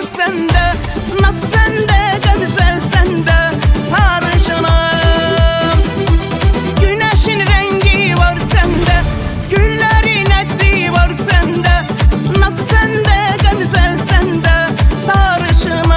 sende, naz sende, güzel sende, sarışınım. Güneşin rengi var sende, güllerin etli var sende, naz sende, güzel sende, sarışınım.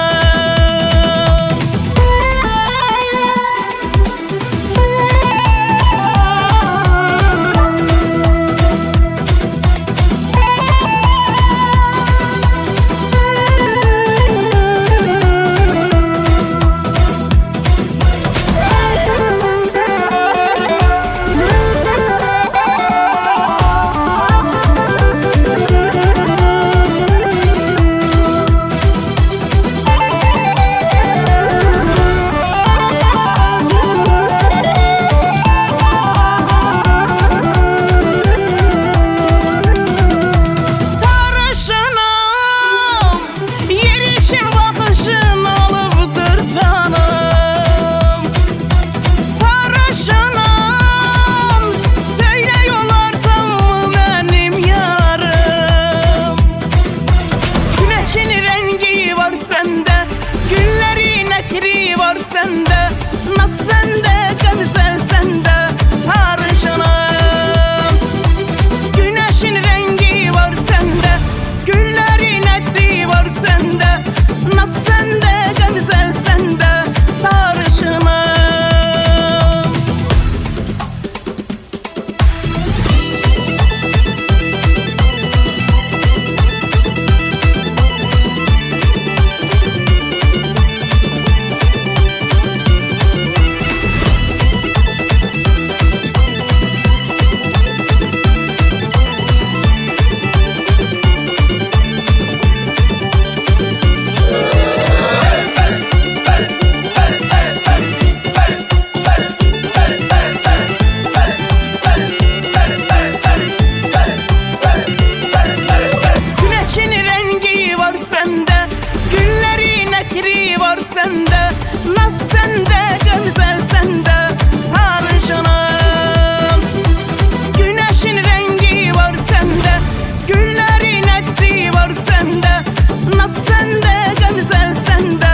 Var sende, naz sende, güzel sende, sarışınım. Güneşin rengi var sende, güllerin etli var sende, naz sende, güzel sende, sarışınım. Var sende, naz sende, güzel sende, sarışınım. Güneşin rengi var sende, güllerin etli var sende, naz sende, güzel sende,